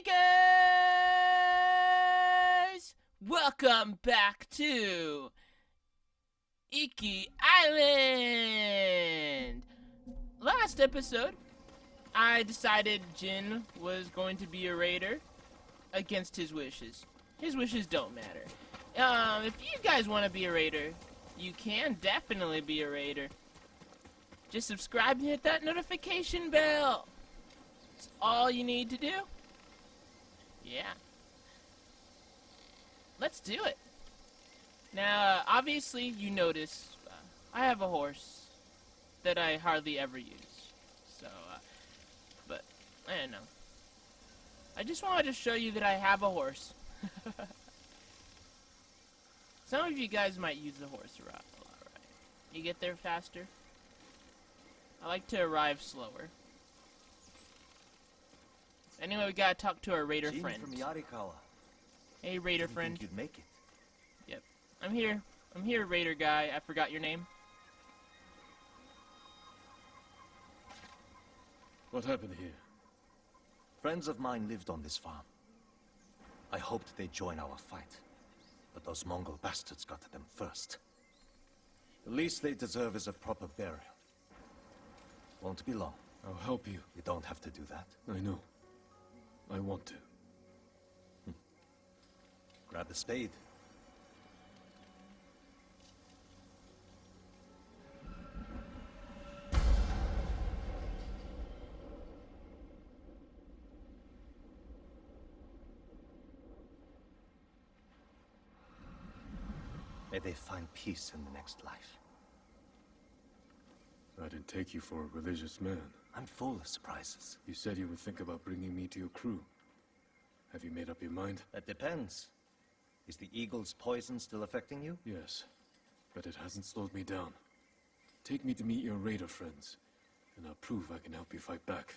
Hey guys! Welcome back to Iki Island! Last episode, I decided Jin was going to be a raider against his wishes. His wishes don't matter. If you guys want to be a raider, you can definitely be a raider. Just subscribe and hit that notification bell. That's all you need to do. Yeah. Let's do it. Now, obviously, you notice I have a horse that I hardly ever use. So, but, I don't know. I just wanted to show you that I have a horse. Some of you guys might use the horse a lot, right? You get there faster? I like to arrive slower. Anyway, we gotta talk to our raider friend. From Yarikawa. Hey, raider Didn't friend. think you'd make it. Yep. I'm here, raider guy. I forgot your name. What happened here? Friends of mine lived on this farm. I hoped they'd join our fight, but those Mongol bastards got to them first. The least they deserve is a proper burial. Won't be long. I'll help you. You don't have to do that. I know. I want to. Grab the spade. May they find peace in the next life. I didn't take you for a religious man. I'm full of surprises. You said you would think about bringing me to your crew. Have you made up your mind? That depends. Is the eagle's poison still affecting you? Yes, but it hasn't slowed me down. Take me to meet your raider friends, and I'll prove I can help you fight back.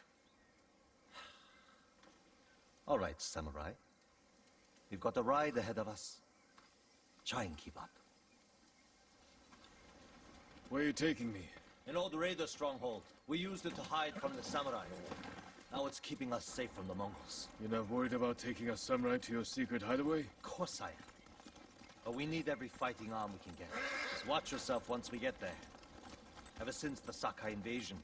All right, samurai. We've got a ride ahead of us. Try and keep up. Where are you taking me? An old raider stronghold. We used it to hide from the samurai. Now it's keeping us safe from the Mongols. You're not worried about taking a samurai to your secret hideaway? Of course I am. But we need every fighting arm we can get. Just watch yourself once we get there. Ever since the Sakai invasion,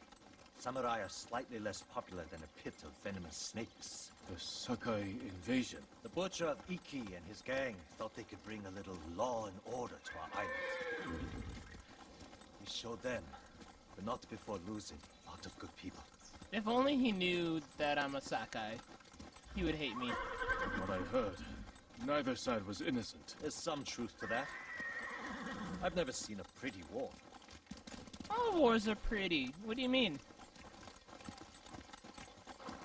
samurai are slightly less popular than a pit of venomous snakes. The Sakai invasion. The butcher of Iki and his gang thought they could bring a little law and order to our island. We showed them, but not before losing a lot of good people. If only he knew that I'm a Sakai, he would hate me. From what I heard, neither side was innocent. There's some truth to that. I've never seen a pretty war. All wars are pretty. What do you mean?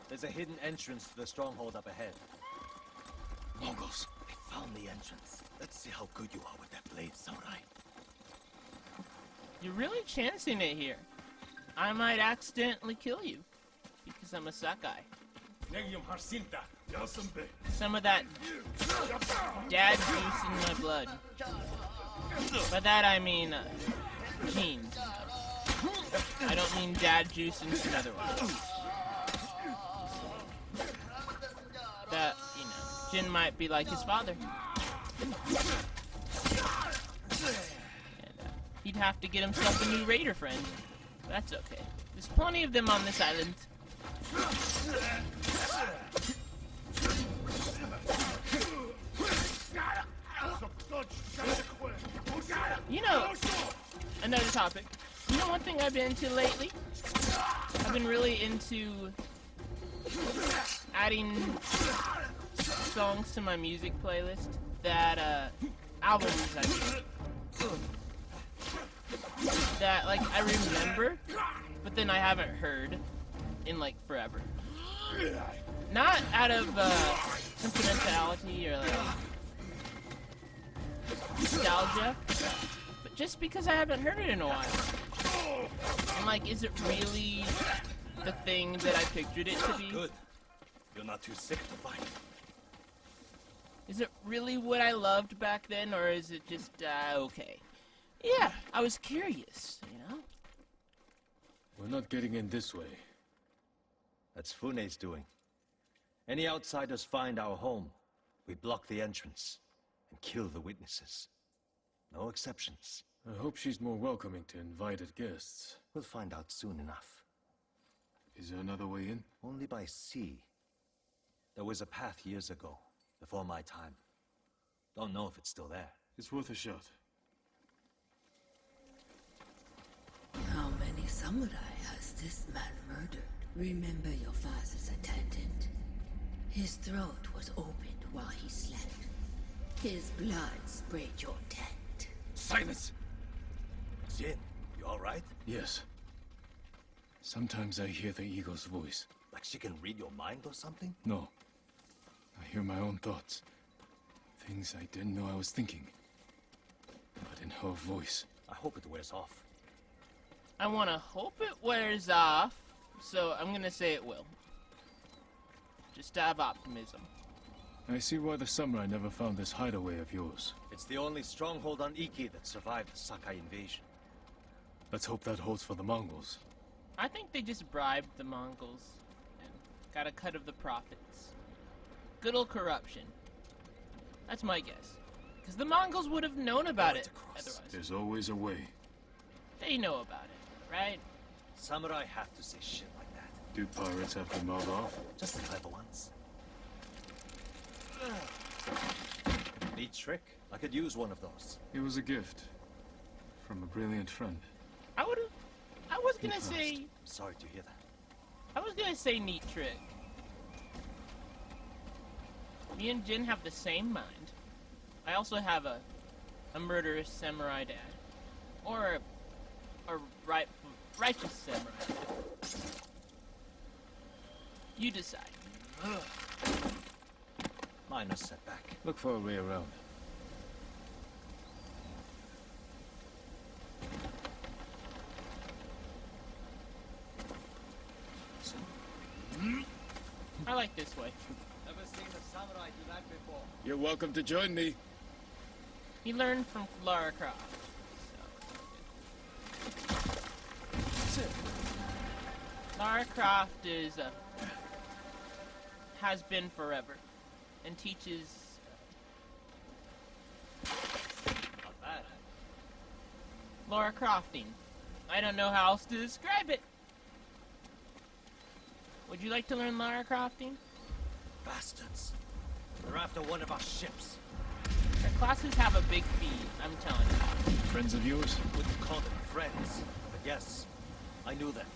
There's a hidden entrance to the stronghold up ahead. Mongols! We found the entrance. Let's see how good you are with that blade, samurai. You're really chancing it here. I might accidentally kill you because I'm a Sakai. Some of that dad juice in my blood. By that I mean genes. I don't mean dad juice in another one. That, you know, Jin might be like his father. And, he'd have to get himself a new raider friend. That's okay. There's plenty of them on this island. You know, another topic. You know one thing I've been into lately? I've been really into adding songs to my music playlist that, albums, I mean. That, like, I remember, but then I haven't heard in, like, forever. Not out of, sentimentality or, like, nostalgia, but just because I haven't heard it in a while. And, like, is it really the thing that I pictured it to be? Good. You're not too sick to fight. Is it really what I loved back then, or is it just, okay? Yeah, I was curious, you know? We're not getting in this way. That's Fune's doing. Any outsiders find our home, we block the entrance and kill the witnesses. No exceptions. I hope she's more welcoming to invited guests. We'll find out soon enough. Is there another way in? Only by sea. There was a path years ago, before my time. Don't know if it's still there. It's worth a shot. How many samurai has this man murdered? Remember your father's attendant. His throat was opened while he slept. His blood sprayed your tent. Silence! Jin, you alright? Yes. Sometimes I hear the eagle's voice. Like she can read your mind or something? No. I hear my own thoughts. Things I didn't know I was thinking. But in her voice. I hope it wears off. I want to hope it wears off, so I'm going to say it will. Just to have optimism. I see why the samurai never found this hideaway of yours. It's the only stronghold on Iki that survived the Sakai invasion. Let's hope that holds for the Mongols. I think they just bribed the Mongols and got a cut of the profits. Good old corruption. That's my guess. Because the Mongols would have known about it otherwise. There's always a way. They know about it, right? Samurai have to say shit like that. Do pirates have to mouth off? Just the clever ones. Neat trick. I could use one of those. It was a gift. From a brilliant friend. I was gonna say... Sorry to hear that. I was gonna say neat trick. Me and Jin have the same mind. I also have a murderous samurai dad. Or a righteous samurai dad. You decide. Minor setback. Look for a way around. I like this way. Never seen a samurai do that before. You're welcome to join me. He learned from Lara Croft. So. Lara Croft is has been forever and teaches Not bad. Lara Crofting. I don't know how else to describe it. Would you like to learn Lara Crofting? Bastards. They're after one of our ships. The classes have a big fee, I'm telling you. Friends of yours? Wouldn't call them friends, but yes, I knew them.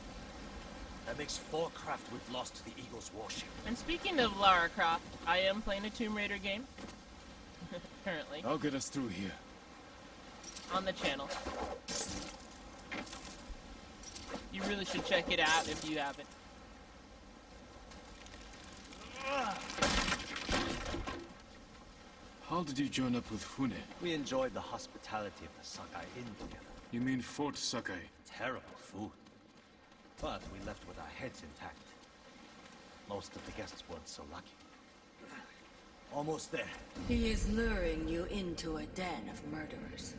That makes 4 craft we've lost to the Eagle's warship. And speaking of Lara Croft, I am playing a Tomb Raider game. Currently. I'll get us through here. On the channel. You really should check it out if you haven't. How did you join up with Fune? We enjoyed the hospitality of the Sakai Inn together. You mean Fort Sakai? Terrible food. But we left with our heads intact. Most of the guests weren't so lucky. Almost there. He is luring you into a den of murderers.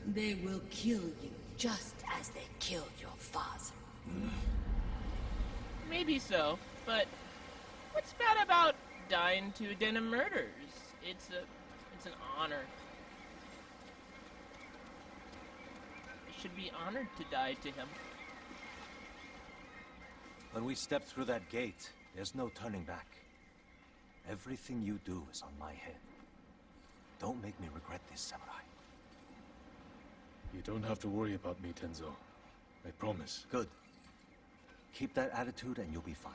They will kill you just as they killed your father. Maybe so, but what's bad about dying to a den of murderers? It's an honor. It should be honored to die to him. When we step through that gate, there's no turning back. Everything you do is on my head. Don't make me regret this, Samurai. You don't have to worry about me, Tenzo. I promise. Good. Keep that attitude and you'll be fine.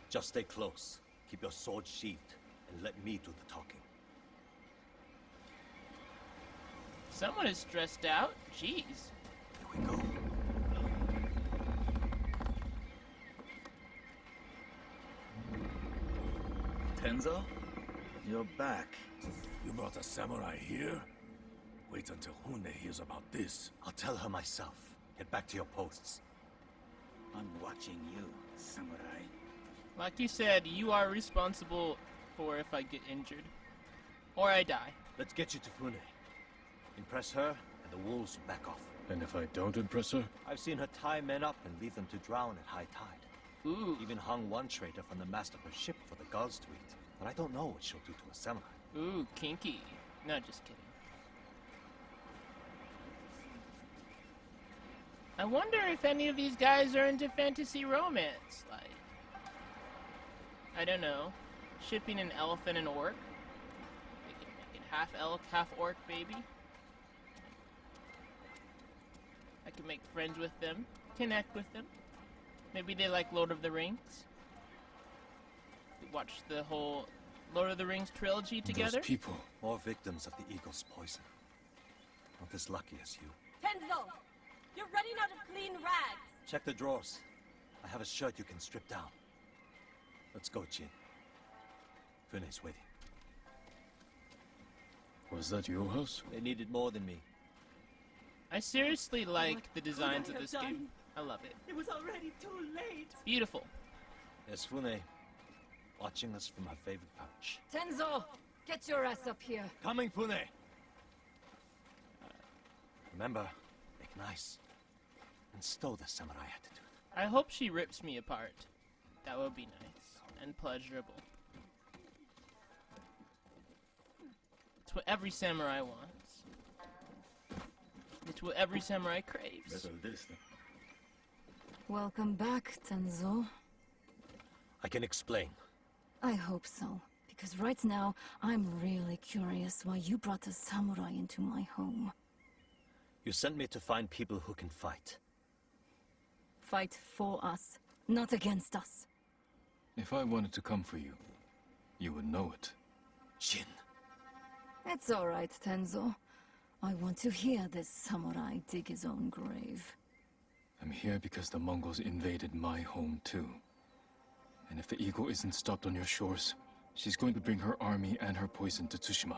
Just stay close, keep your sword sheathed, and let me do the talking. Someone is stressed out. Jeez. Here we go. Tenzo? You're back. You brought a samurai here? Wait until Hune hears about this. I'll tell her myself. Get back to your posts. I'm watching you, samurai. Like you said, you are responsible for if I get injured. Or I die. Let's get you to Fune. Impress her, and the wolves will back off. And if I don't impress her? I've seen her tie men up and leave them to drown at high tide. Ooh. Even hung one traitor from the mast of her ship for the gulls to eat. But I don't know what she'll do to a samurai. Ooh, kinky. No, just kidding. I wonder if any of these guys are into fantasy romance. Like, I don't know. Shipping an elf and an orc. Make it half elf, half orc, baby. I can make friends with them, connect with them. Maybe they like Lord of the Rings. Watch the whole Lord of the Rings trilogy together. Those people. More victims of the eagle's poison. Not as lucky as you. Tenzo, you're running out of clean rags. Check the drawers. I have a shirt you can strip down. Let's go, Jin. Fune's waiting. Was that your house? They needed more than me. I seriously like What the could designs I of have this done? game. I love it. It was already too late. It's beautiful. There's Fune, watching us from her favorite pouch. Tenzo, get your ass up here. Coming, Fune! Remember, make nice. And stow the samurai attitude. I hope she rips me apart. That would be nice and pleasurable. It's what every samurai wants. It's what every samurai craves. Welcome back, Tenzo. I can explain. I hope so, because right now, I'm really curious why you brought a samurai into my home. You sent me to find people who can fight. Fight for us, not against us. If I wanted to come for you, you would know it. Jin. It's all right, Tenzo. I want to hear this samurai dig his own grave. I'm here because the Mongols invaded my home too. And if the eagle isn't stopped on your shores, she's going to bring her army and her poison to Tsushima.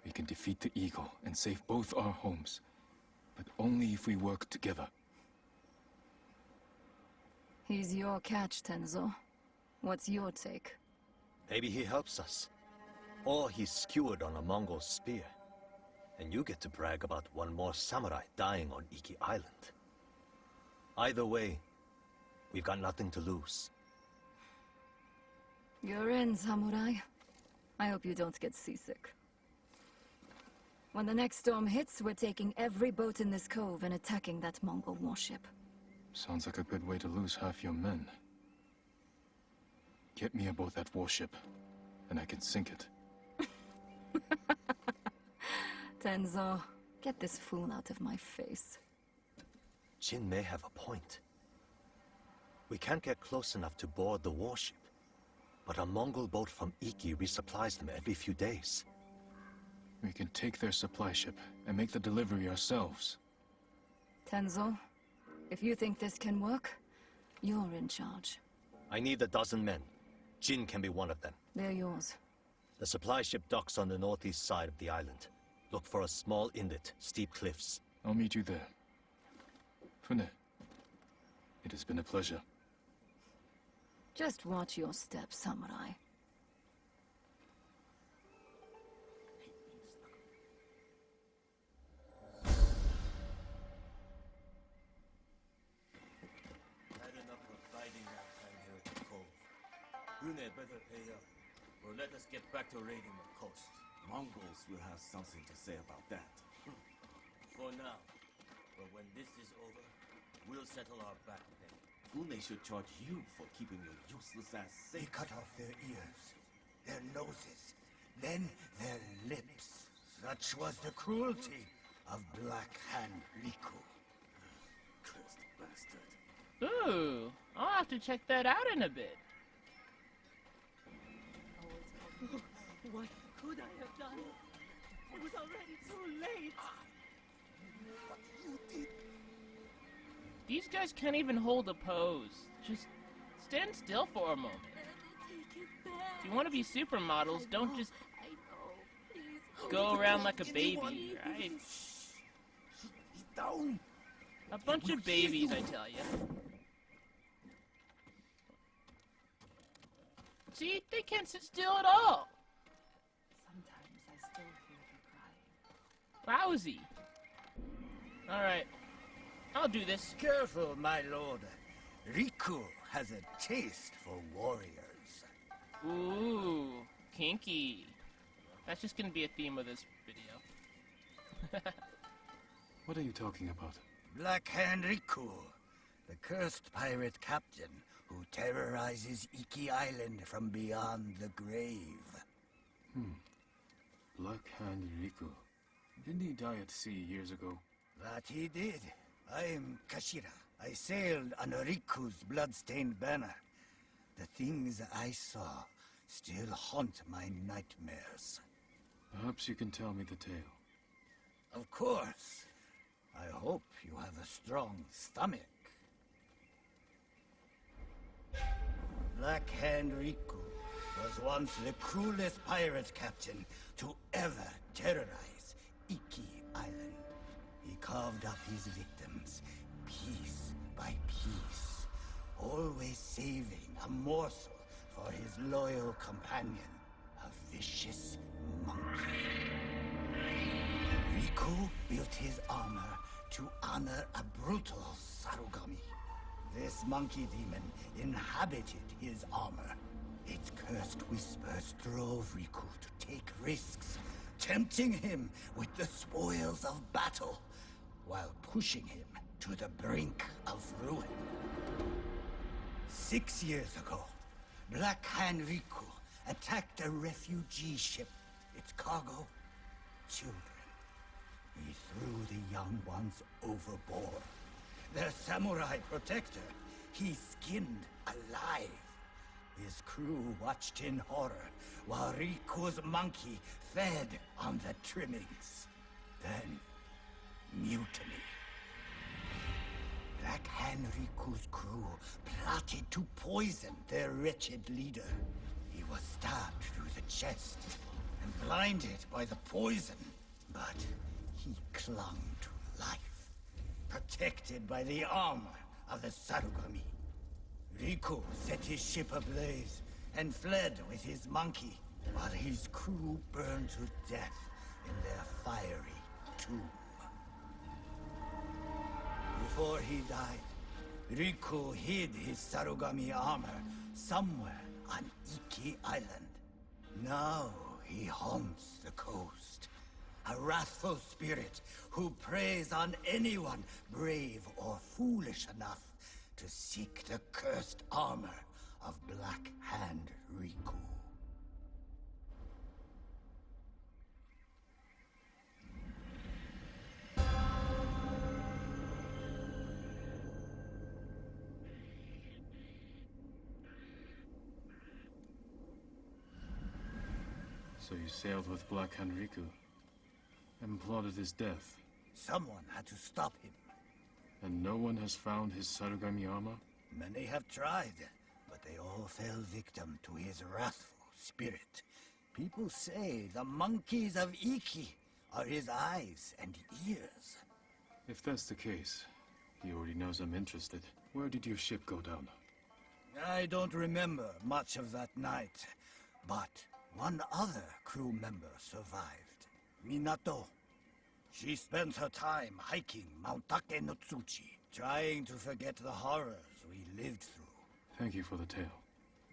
We can defeat the eagle and save both our homes, but only if we work together. He's your catch, Tenzo. What's your take? Maybe he helps us. Or he's skewered on a Mongol spear. And you get to brag about one more samurai dying on Iki Island. Either way, we've got nothing to lose. You're in, samurai. I hope you don't get seasick. When the next storm hits, we're taking every boat in this cove and attacking that Mongol warship. Sounds like a good way to lose half your men. Get me aboard that warship, and I can sink it. Tenzo, get this fool out of my face. Jin may have a point. We can't get close enough to board the warship. But a Mongol boat from Iki resupplies them every few days. We can take their supply ship and make the delivery ourselves. Tenzo, if you think this can work, you're in charge. I need a dozen men. Jin can be one of them. They're yours. The supply ship docks on the northeast side of the island. Look for a small inlet, steep cliffs. I'll meet you there. Fune, it has been a pleasure. Just watch your step, samurai. Had enough of biding our time here at the cove. Fune better pay up, or let us get back to raiding the coast. Mongols will have something to say about that. For now. But when this is over, we'll settle our back pay. Fune should charge you for keeping your useless ass They safe. cut off their ears, their noses, then their lips. Such was the cruelty of Black Hand Riku. Cursed bastard. Ooh, I'll have to check that out in a bit. What could I have done? It was already too late. These guys can't even hold a pose. Just stand still for a moment. Take it back. If you want to be supermodels, don't just I know. Please. go around like a baby, right? Down! A bunch of babies, I tell you. See, they can't sit still at all. Sometimes I still hear them crying. Lousy. Alright. I'll do this. Careful, my lord. Riku has a taste for warriors. Ooh, kinky. That's just gonna be a theme of this video. What are you talking about? Black Hand Riku, the cursed pirate captain who terrorizes Iki Island from beyond the grave. Black Hand Riku. Didn't he die at sea years ago? That he did. I'm Kashira. I sailed on Riku's bloodstained banner. The things I saw still haunt my nightmares. Perhaps you can tell me the tale. Of course. I hope you have a strong stomach. Black Hand Riku was once the cruelest pirate captain to ever terrorize Iki Island. He carved up his victims, piece by piece, always saving a morsel for his loyal companion, a vicious monkey. Riku built his armor to honor a brutal Sarugami. This monkey demon inhabited his armor. Its cursed whispers drove Riku to take risks, tempting him with the spoils of battle, while pushing him to the brink of ruin. 6 years ago, Black Hand Riku attacked a refugee ship. Its cargo, children. He threw the young ones overboard. Their samurai protector, he skinned alive. His crew watched in horror while Riku's monkey fed on the trimmings. Then, mutiny. Black Hand Riku's crew plotted to poison their wretched leader. He was stabbed through the chest and blinded by the poison, but he clung to life, protected by the armor of the Sarugami. Riku set his ship ablaze and fled with his monkey, while his crew burned to death in their fiery tomb. Before he died, Riku hid his Sarugami armor somewhere on Iki Island. Now he haunts the coast, a wrathful spirit who preys on anyone brave or foolish enough to seek the cursed armor of Black Hand Riku. So you sailed with Black Hand Riku and plotted his death. Someone had to stop him. And no one has found his Sarugami armor? Many have tried, but they all fell victim to his wrathful spirit. People say the monkeys of Iki are his eyes and ears. If that's the case, he already knows I'm interested. Where did your ship go down? I don't remember much of that night, but one other crew member survived. Minato. She spent her time hiking Mount Take no Tsuchi, trying to forget the horrors we lived through. Thank you for the tale.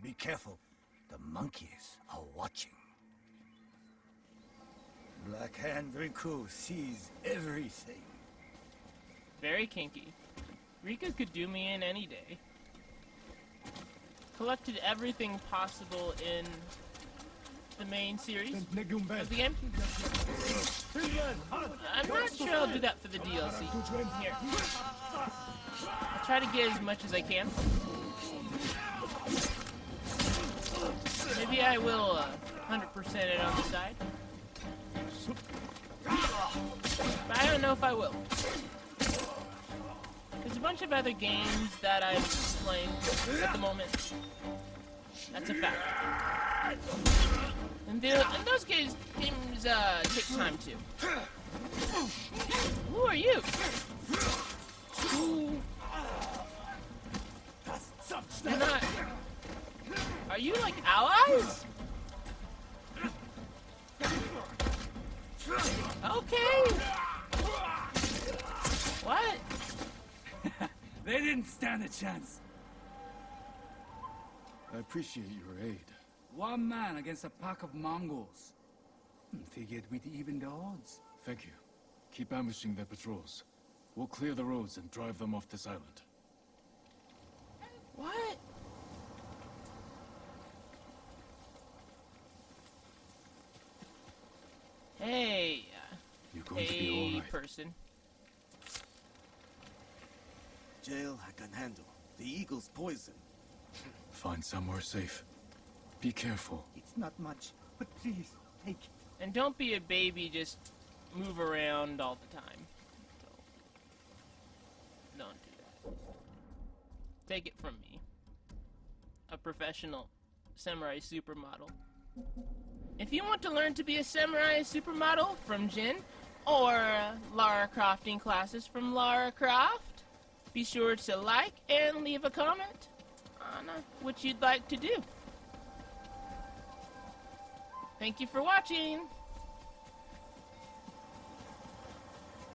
Be careful. The monkeys are watching. Black Hand Riku sees everything. Very kinky. Riku could do me in any day. Collected everything possible in the main series of the game. I'm not sure I'll do that for the DLC. Here. I'll try to get as much as I can. Maybe I will 100% it on the side. But I don't know if I will. There's a bunch of other games that I'm playing at the moment. That's a fact. And those games take time too. Who are you? You're not... Are you like allies? Okay. What? They didn't stand a chance. I appreciate your aid. One man against a pack of Mongols. Figured we'd even the odds. Thank you. Keep ambushing their patrols. We'll clear the roads and drive them off this island. What? Hey, You're going to be all right. person. Jail I can handle. The eagle's poison. Find somewhere safe. Be careful. It's not much, but please, take it. And don't be a baby, just move around all the time. Don't do that. Take it from me. A professional samurai supermodel. If you want to learn to be a samurai supermodel from Jin, or Lara Crofting classes from Lara Croft, be sure to like and leave a comment on what you'd like to do. Thank you for watching!